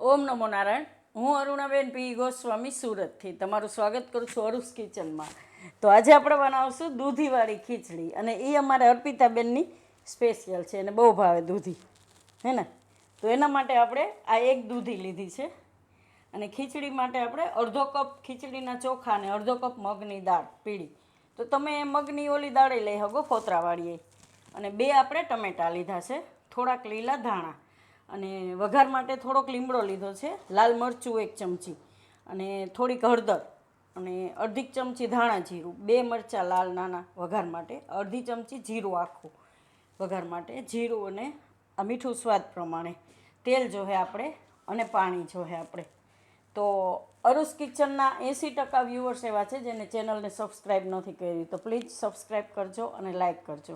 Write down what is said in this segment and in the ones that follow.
ઓમ નમો નારાયણ. હું અરુણાબેન પી ગોસ્વામી સુરતથી તમારું સ્વાગત કરું છું અરુસ કિચનમાં. તો આજે આપણે બનાવશું દૂધીવાળી ખીચડી, અને એ અમારે અર્પિતાબેનની સ્પેશિયલ છે, અને બહુ ભાવે દૂધી, હે ને. તો એના માટે આપણે આ એક દૂધી લીધી છે, અને ખીચડી માટે આપણે અડધો કપ ખીચડીના ચોખા અને અડધો કપ મગની દાળ પીળી. તો તમે મગની ઓલી દાળે લઈ શકો, ફોતરાવાળી. અને બે આપણે ટમેટાં લીધા છે, થોડાક લીલા ધાણા, અને વઘાર માટે થોડોક લીમડો લીધો છે, લાલ મરચું 1 ચમચી, અને થોડીક હળદર, અને અડધી ચમચી ધાણા જીરું, 2 મરચાં લાલ નાના વઘાર માટે, અડધી ચમચી જીરું આખું વઘાર માટે, જીરું, અને આ મીઠું સ્વાદ પ્રમાણે, તેલ જોહે આપણે, અને પાણી જોહે આપણે. તો અરુસ કિચનના 80% વ્યૂઅર્સ એવા છે જેને ચેનલને સબસ્ક્રાઈબ નથી કરી, તો પ્લીઝ સબસ્ક્રાઈબ કરજો અને લાઈક કરજો.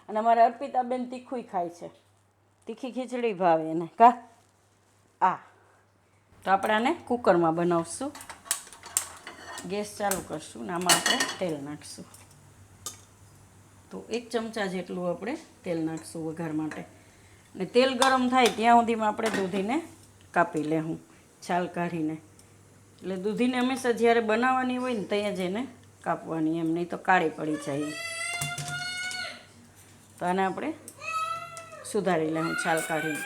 અને અમારે અર્પિતાબેન તીખું ખાય છે, તીખી ખીચડી ભાવે એને કા. તો આપણે આને કુકરમાં બનાવશું. ગેસ ચાલુ કરશું ને આમાં આપણે તેલ નાખીશું. તો 1 ચમચા જેટલું આપણે તેલ નાખીશું વઘાર માટે. ને તેલ ગરમ થાય ત્યાં સુધીમાં આપણે દૂધીને કાપી લેવું, છાલ કાઢીને. એટલે દૂધીને હંમેશા જ્યારે બનાવવાની હોય ને ત્યાં જ એને કાપવાની, એમ નહીં તો કાળી પડી જાય. તો આને આપણે સુધારી લેવું છાલ કાઢીને.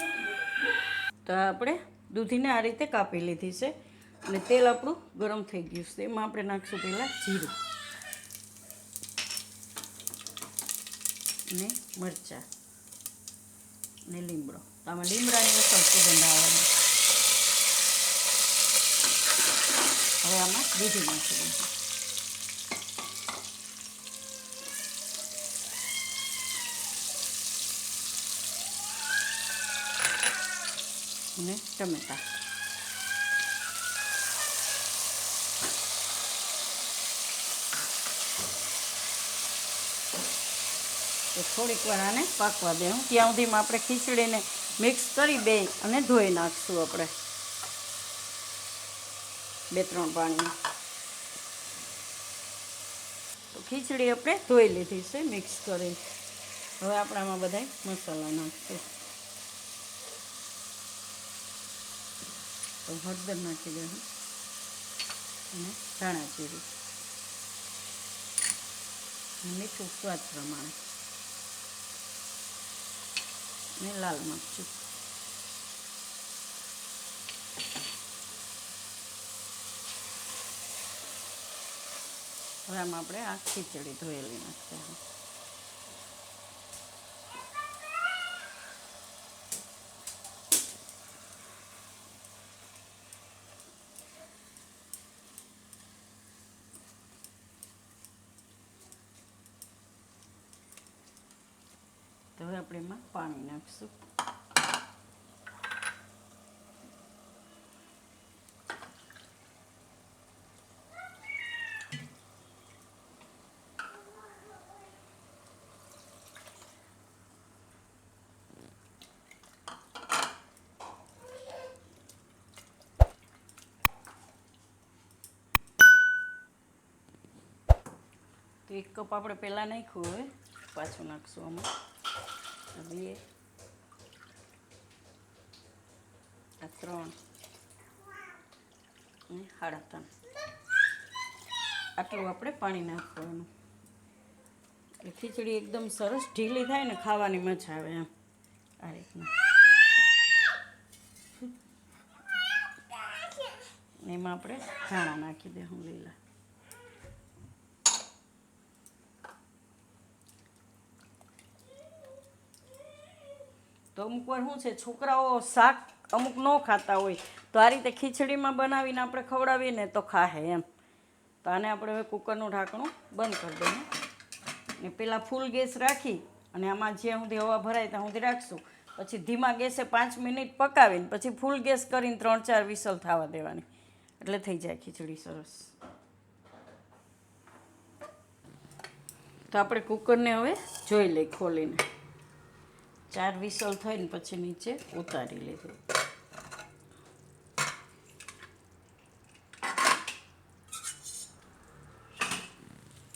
તો આપણે દૂધીને આ રીતે કાપી લીધી છે, અને તેલ આપણું ગરમ થઈ ગયું છે. એમાં આપણે નાખીશું પહેલાં જીરું ને મરચાં ને લીમડો. તો આમાં લીમડાની અસર સુગંધ આવવાની. હવે આમાં દૂધી નાખી દઈશું, અને ટમેટાં. તો થોડીક વાર આને પાકવા દેવું, ત્યાં સુધીમાં આપણે ખીચડીને મિક્સ કરી બે અને ધોઈ નાખીશું આપણે 2-3 પાણીમાં. તો ખીચડી આપણે ધોઈ લીધી છે મિક્સ કરી. હવે આપણે આમાં બધા મસાલા નાખીશું. તો હળદર નાખી દેવું, અને ધાણા જીરું, મીઠું સ્વાદ પ્રમાણે, ને લાલ મરચું. હવે આમાં આપણે આ ખીચડી ધોયેલી નાખીએ. તો હવે આપણે એમાં પાણી નાખીશું. તો 1 કપ આપણે પહેલાં નાખ્યું, હવે પાછું નાખીશું આમાં 2, 3 અને 3.5. આટલું આપણે પાણી નાખવાનું, એટલે ખીચડી એકદમ સરસ ઢીલી થાય ને, ખાવાની મજા આવે એમ. આ રીતના એમાં આપણે ધાણા નાખી દઉં લીલા. તો અમુક વાર શું છે, છોકરાઓ શાક અમુક ન ખાતા હોય, તો આ રીતે ખીચડીમાં બનાવીને આપણે ખવડાવીએ ને તો ખાહે એમ. તો આને આપણે હવે કુકરનું ઢાંકણું બંધ કરી દઈએ, ને પહેલાં ફૂલ ગેસ રાખી, અને આમાં જ્યાં સુધી હવા ભરાય ત્યાં સુધી રાખશું. પછી ધીમા ગેસે 5 મિનિટ પકાવીને પછી ફૂલ ગેસ કરીને 3-4 વિસલ થવા દેવાની, એટલે થઈ જાય ખીચડી સરસ. તો આપણે કુકરને હવે જોઈ લઈ ખોલીને. 4 વિસલ થઈને પછી નીચે ઉતારી લીધું.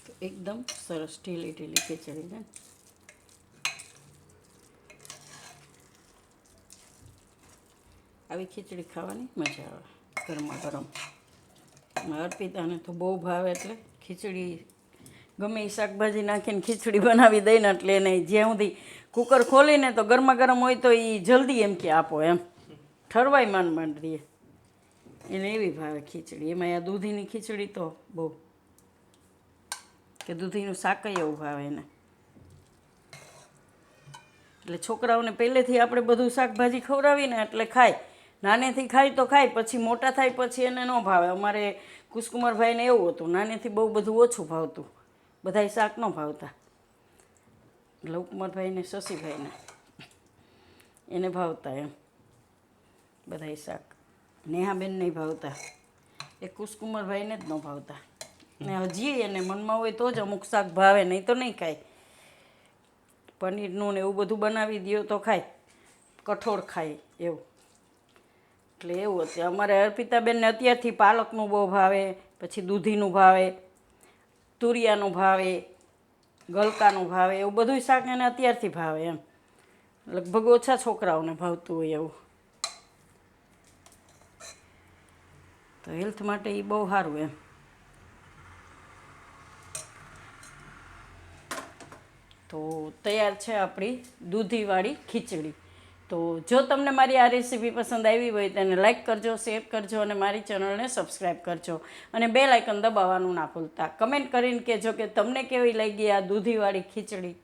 તો એકદમ સરસ ઢીલી ઢીલી ખીચડી છે. આવી ખીચડી ખાવાની મજા આવે ગરમા ગરમ. અર્પિતાને તો બહુ ભાવે એટલે ખીચડી ગમે એ શાકભાજી નાખીને ખીચડી બનાવી દઈને એટલે એને જ્યાં સુધી કુકર ખોલીને તો ગરમા ગરમ હોય તો એ જલ્દી એમ કે આપો એમ ઠરવાય માંડ દઈએ એને એવી ભાવે ખીચડી. એમાં આ દૂધીની ખીચડી તો બહુ કે દૂધીનું શાક એવું ભાવે એને. એટલે છોકરાઓને પહેલેથી આપણે બધું શાકભાજી ખવડાવીને એટલે ખાય, નાનેથી ખાય તો ખાય, પછી મોટા થાય પછી એને ન ભાવે. અમારે કુશકુમારભાઈને એવું હતું, નાનેથી બહુ બધું ઓછું ભાવતું, બધાય શાક ન ભાવતા. એટલે ઉપમારભાઈને શશીભાઈને એને ભાવતા એમ બધાય શાક. નેહાબેન નહીં ભાવતા, એ કુશકુમારભાઈને જ ન ભાવતા. ને હજી એને મનમાં હોય તો જ અમુક શાક ભાવે, નહીં તો નહીં ખાય. પનીરનું ને એવું બધું બનાવી દો તો ખાય, કઠોળ ખાય એવું. એટલે એવું હતું. અમારે અર્પિતાબેનને અત્યારથી પાલકનું બહુ ભાવે, પછી દૂધીનું ભાવે, તુરિયાનું ભાવે, ગલકાનું ભાવે, એવું બધું શાક એને અત્યારથી ભાવે એમ. લગભગ ઓછા છોકરાઓને ભાવતું હોય એવું. તો હેલ્થ માટે એ બહુ સારું એમ. તો તૈયાર છે આપણી દૂધીવાળી ખીચડી. તો જો તમને મારી આ રેસીપી પસંદ આવી હોય તો એને લાઇક કરજો, શેર કરજો અને મારી ચેનલને સબસ્ક્રાઈબ કરજો. અને બેલ આઇકન દબાવવાનું ના ભૂલતા. કમેન્ટ કરીને કહેજો કે તમને કેવી લાગી આ દૂધીવાળી ખીચડી.